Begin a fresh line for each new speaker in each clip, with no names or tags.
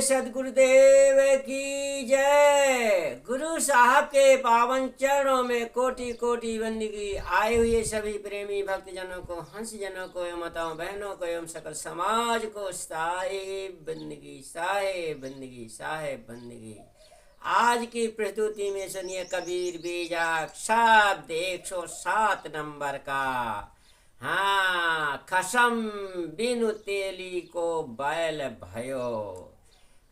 सदगुरुदेव की जय। गुरु साहब के पावन चरणों में कोटि कोटि बंदगी। आए हुए सभी प्रेमी भक्तजनों को, हंस जनों को एवं माताओं बहनों को एवं सकल समाज को साहेब बंदगी, साहेब बंदगी, साहेब बंदगी। आज की प्रस्तुति में सुनिए कबीर बीजाक शब्द 107 नंबर का। हाँ, खसम बिनु तेली को बैल भयो।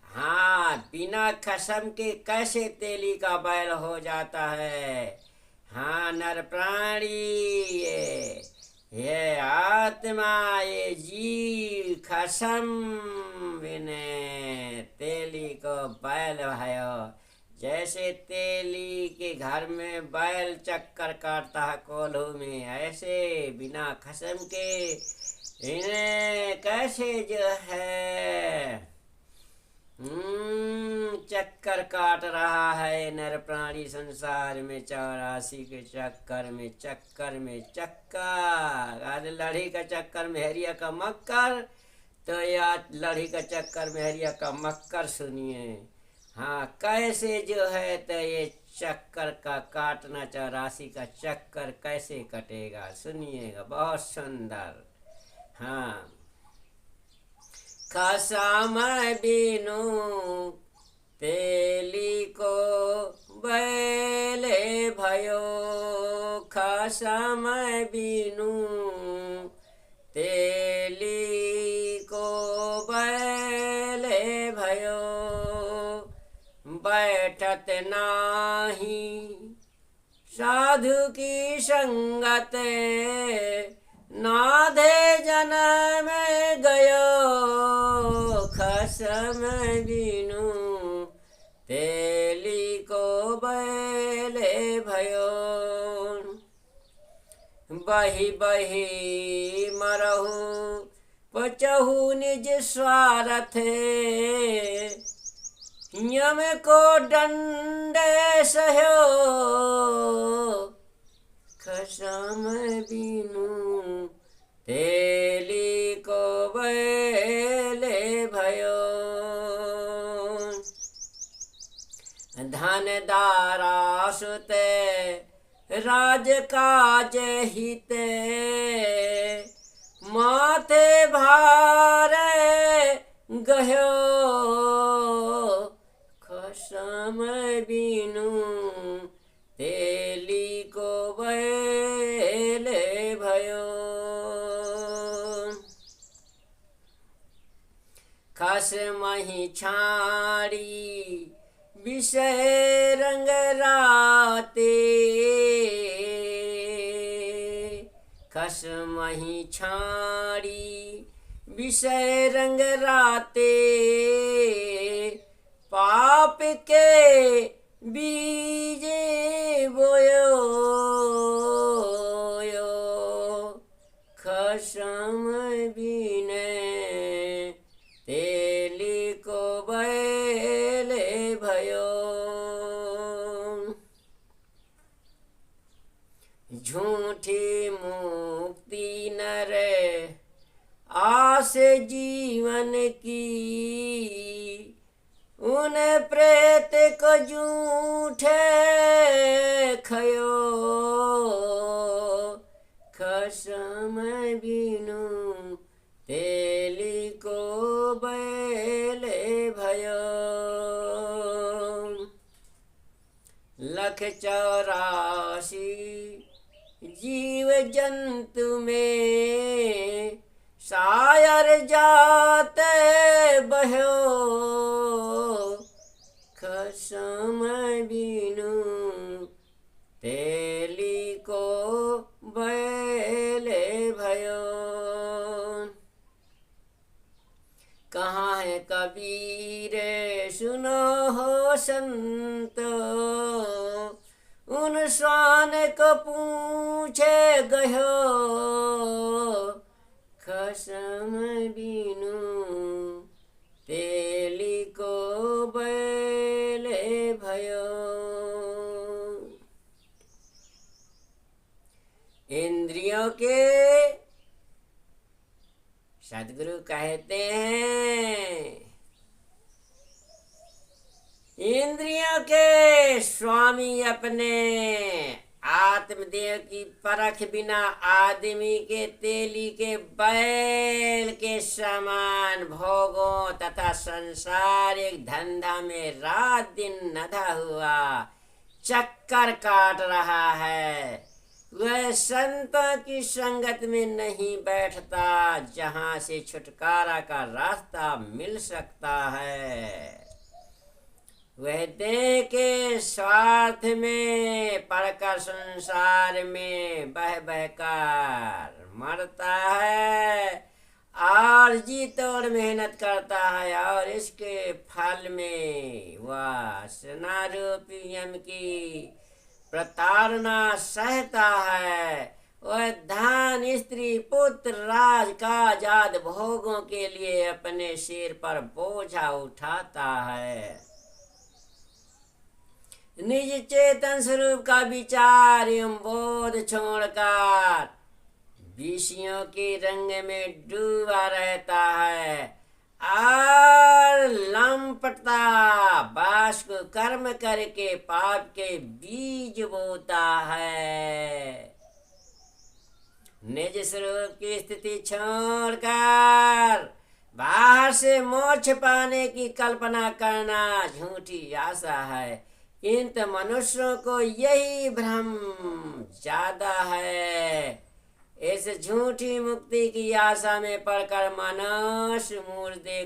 हाँ, बिना खसम के कैसे तेली का बैल हो जाता है। हाँ, नर प्राणी, ये आत्मा, ये जीव खसम बिने तेली को बैल भयो। जैसे तेली के घर में बैल चक्कर काटता है कोल्हू में, ऐसे बिना खसम के इन्हें कैसे जो है चक्कर काट रहा है नर प्राणी संसार में। 84 के चक्कर में चक्कर। अरे लड़ी का चक्कर में हरिया का मक्कर, तो या लड़ी का चक्कर में हरिया का मक्कर सुनिए। हाँ, कैसे जो है तो ये चक्कर का काटना, 84 का चक्कर कैसे कटेगा सुनिएगा, बहुत सुंदर। हाँ, खसम बिनु तेली को बैले भयो। खसम बिनु तेली को बैले भयो। बैठत नाही साधु की संगत, नाधे जन्म गयो। खसम बिनु तेली को बैले भयो। बही बही मरहु पचहु निज स्वार्थ, यम को डंडे सहयो। खसम बिनु तेली को बैले भयो। धन दारा सुते राज काज हिते, माथे भारे गयो। खसम बिनु तेली को बैले भयो। खसमहि छाड़ी विषय रंग राते। खसमहि छाड़ी विषय रंग राते, पाप के बीजे बोयो। खसम बिने तेली को बैले भयो। झूठी मुक्ति नर आस जीवन की, उन प्रेत को झूठे खयो। खसम बिनु तेली को बैले भयो। 184 जीव जंतु में, शायर जाते बहो। खसम बिनु तेली को बैले भयो। कहाँ है कबीर सुनो हो संत, उन स्वान को पूछे गयो। खसम बिनु तेली को बैले भयो। इंद्रियों के सदगुरु कहते हैं इंद्रियों के स्वामी अपने आत्मदेव की परख बिना आदमी के तेली के बैल के समान भोगों तथा संसारिक धंधा में रात दिन नधा हुआ चक्कर काट रहा है। वह संतों की संगत में नहीं बैठता जहाँ से छुटकारा का रास्ता मिल सकता है। वह देह के स्वार्थ में पड़कर संसार में बह बहकर मरता है और जी तोड़ मेहनत करता है और इसके फल में वासना रूपी यम की प्रताड़ना सहता है। वह धन स्त्री पुत्र राज काज भोगों के लिए अपने सिर पर बोझा उठाता है। निज चेतन स्वरूप का विचार एवं बोध छोड़कर विषयों के रंग में डूबा रहता है और लंपटता बास को कर्म करके पाप के बीज बोता है। निज स्वरूप की स्थिति छोड़कर बाहर से मोक्ष पाने की कल्पना करना झूठी आशा है, किंतु मनुष्यों को यही भ्रम ज्यादा है। इस झूठी मुक्ति की आशा में पड़कर मनुष्य मुर्दे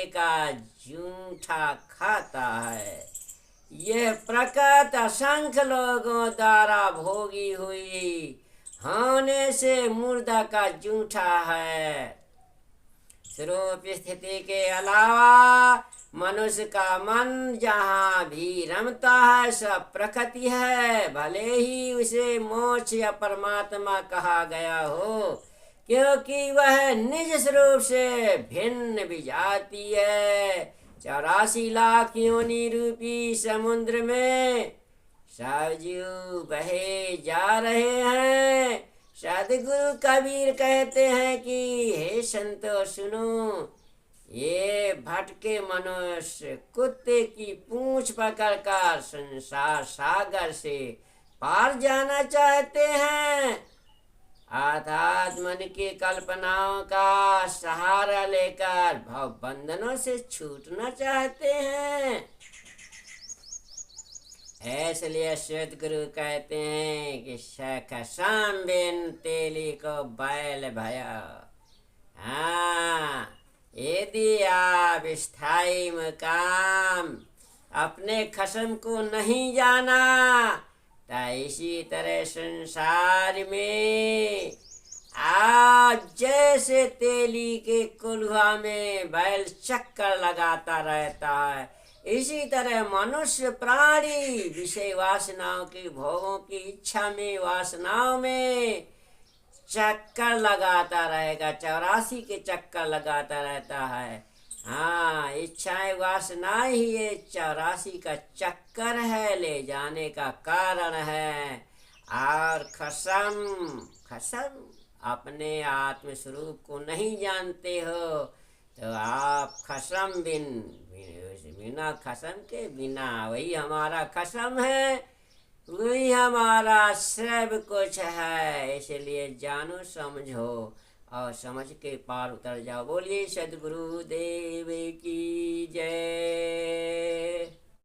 का जूठा खाता है। यह प्रकृति असंख्य लोगों द्वारा भोगी हुई होने से मुर्दा का जूठा है। स्वरूप स्थिति के अलावा मनुष्य का मन जहाँ भी रमता है सब प्रकृति है, भले ही उसे मोक्ष या परमात्मा कहा गया हो, क्योंकि वह निज स्वरूप से भिन्न विजाती है। 84 लाख योनि रूपी समुद्र में सब जीव बहे जा रहे हैं। सदगुरु कबीर कहते हैं कि हे संतो सुनो, ये भटके मनुष्य कुत्ते की पूंछ पकड़कर संसार सागर से पार जाना चाहते हैं, अर्थात मन की कल्पनाओं का सहारा लेकर भव बंधनों से छूटना चाहते हैं। इसलिए सदगुरु कहते हैं कि कसम बिन तेली को बैल भया। हाँ, यदि आप स्थायी मुकाम अपने खसम को नहीं जाना तो इसी तरह संसार में आप जैसे तेली के कुल्हा में बैल चक्कर लगाता रहता है, इसी तरह मनुष्य प्राणी विषय वासनाओं की भोगों की इच्छा में वासनाओं में चक्कर लगाता रहेगा। 84 के चक्कर लगाता रहता है। हाँ, इच्छाएं वासनाएं ही ये 84 का चक्कर है, ले जाने का कारण है। और खसम अपने आत्म स्वरूप को नहीं जानते हो तो आप खसम बिना खसम के बिना, वही हमारा खसम है, वही हमारा सब कुछ है। इसलिए जानो समझो और समझ के पार उतर जाओ। बोलिए सदगुरु देव की